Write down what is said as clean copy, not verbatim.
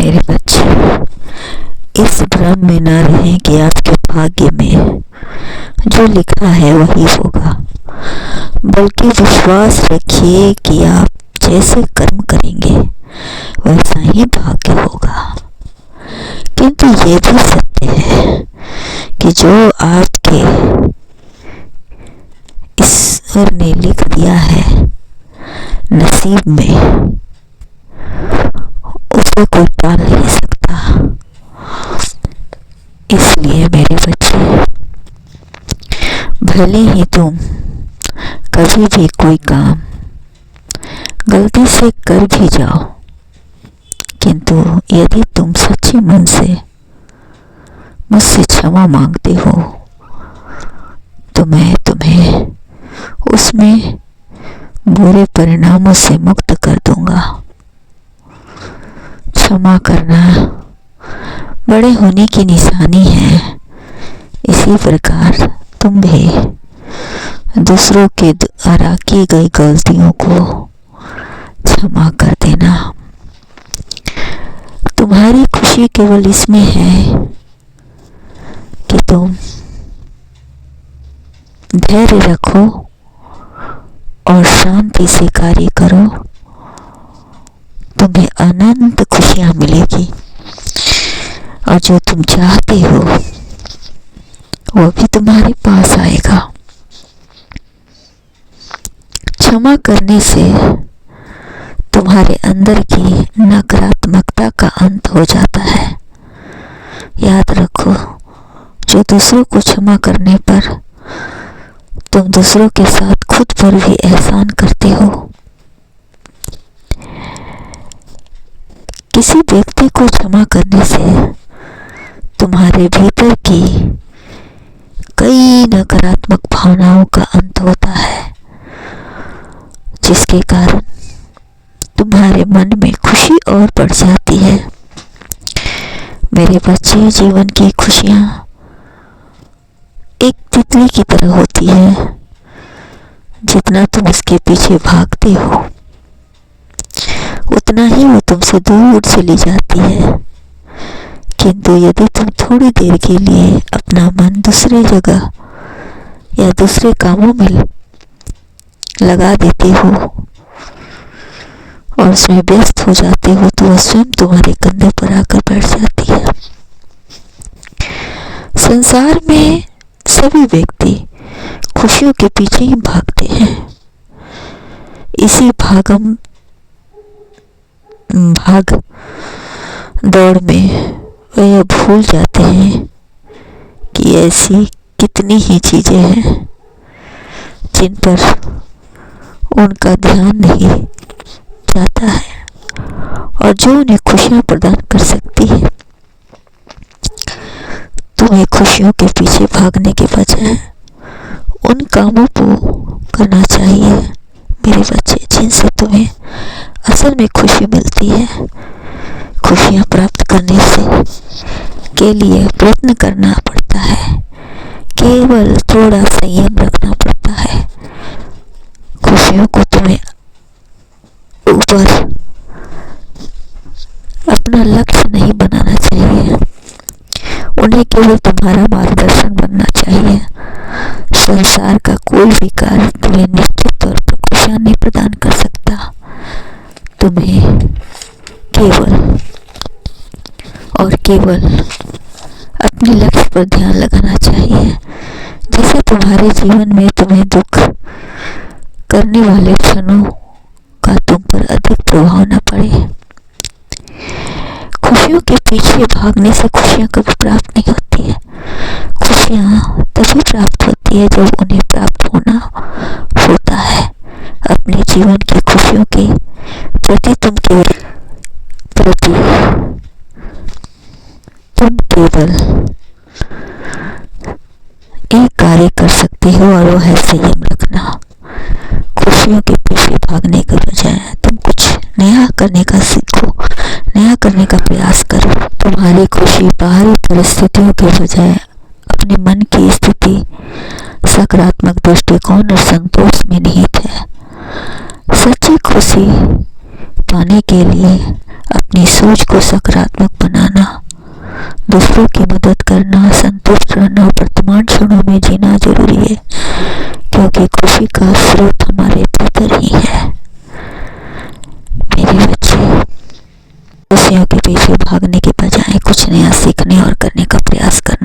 मेरे बच्चे, इस भ्रम में न रहें कि आपके भाग्य में जो लिखा है वही होगा, बल्कि विश्वास रखिए कि आप जैसे कर्म करेंगे वैसा ही भाग्य होगा। किंतु ये भी सत्य है कि जो आपके ईश्वर ने लिख दिया है नसीब में, उसे कोई टाल नहीं सकता। इसलिए मेरे बच्चे, भले ही तुम कभी भी कोई काम गलती से कर भी जाओ, किंतु यदि तुम सच्चे मन से मुझसे क्षमा मांगते हो तो मैं तुम्हें उसमें बुरे परिणामों से मुक्त कर दूंगा। क्षमा करना बड़े होने की निशानी है। इसी प्रकार तुम भी दूसरों के द्वारा की गई गलतियों को क्षमा कर देना। तुम्हारी खुशी केवल इसमें है कि तुम धैर्य रखो और शांति से कार्य करो। तुम्हें अनंत खुशियां मिलेगी और जो तुम चाहते हो वो भी तुम्हारे पास आएगा। क्षमा करने से तुम्हारे अंदर की नकारात्मकता का अंत हो जाता है। याद रखो, जो दूसरों को क्षमा करने पर तुम दूसरों के साथ खुद पर भी एहसान करते हो। किसी व्यक्ति को क्षमा करने से तुम्हारे भीतर की कई नकारात्मक भावनाओं का अंत होता है, जिसके कारण तुम्हारे मन में खुशी और बढ़ जाती है। मेरे बच्चे, जीवन की खुशियां एक तितली की तरह होती है। जितना तुम उसके पीछे भागते हो उतना ही वो तुमसे दूर चली जाती है। किंतु यदि तुम थोड़ी देर के लिए अपना मन दूसरी जगह या दूसरे कामों में लगा देते हो और उसमें व्यस्त हो जाते हो तो वह स्वयं तुम्हारे कंधे पर आकर बैठ जाती है। संसार में सभी व्यक्ति खुशियों के पीछे ही भागते हैं। इसी भाग दौड़ में वे यह भूल जाते हैं कि ऐसी कितनी ही चीजें हैं जिन पर उनका ध्यान नहीं जाता है और जो उन्हें खुशियां प्रदान कर सकती है। तुम्हें खुशियों के पीछे भागने के बजाय उन कामों को करना चाहिए मेरे बच्चे, जिनसे तुम्हें असल में खुशी मिलती है। खुशियां प्राप्त करने के लिए प्रयत्न करना पड़ता है, केवल थोड़ा संयम रखना पड़ता है। खुशियों को तुम्हें ऊपर अपना लक्ष्य नहीं बनाना चाहिए, उन्हें केवल तुम्हारा मार्गदर्शन बनना चाहिए। संसार का कोई भी कार्य तुम्हें निश्चित तौर पर खुशियां नहीं प्रदान कर सकता। तुम्हें केवल और केवल अपने लक्ष्य पर ध्यान लगाना चाहिए, जिससे तुम्हारे जीवन में तुम्हें दुख करने वाले क्षणों का तुम पर अधिक प्रभाव न पड़े। खुशियों के पीछे भागने से खुशियां कभी प्राप्त नहीं होती है। खुशियां तभी प्राप्त होती है जब उन्हें प्राप्त होना होता है। अपने जीवन की खुशियों के प्रति तुम केवल एक कार्य कर सकते हो और वो है संयम रखना। खुशियों के पीछे भागने के बजाय तुम कुछ नया करने का सीखो, नया करने का प्रयास करो। तुम्हारी खुशी बाहरी परिस्थितियों के बजाय अपने मन की स्थिति, सकारात्मक दृष्टिकोण और संतोष में निहित है। सच्ची खुशी पाने के लिए अपनी सोच को सकारात्मक बनाना, दूसरों की मदद करना, संतुष्ट रहना और वर्तमान क्षणों में जीना जरूरी है, क्योंकि खुशी का स्रोत हमारे भीतर ही है। मेरे बच्चे, खुशियों के पीछे भागने के बजाय कुछ नया सीखने और करने का प्रयास करना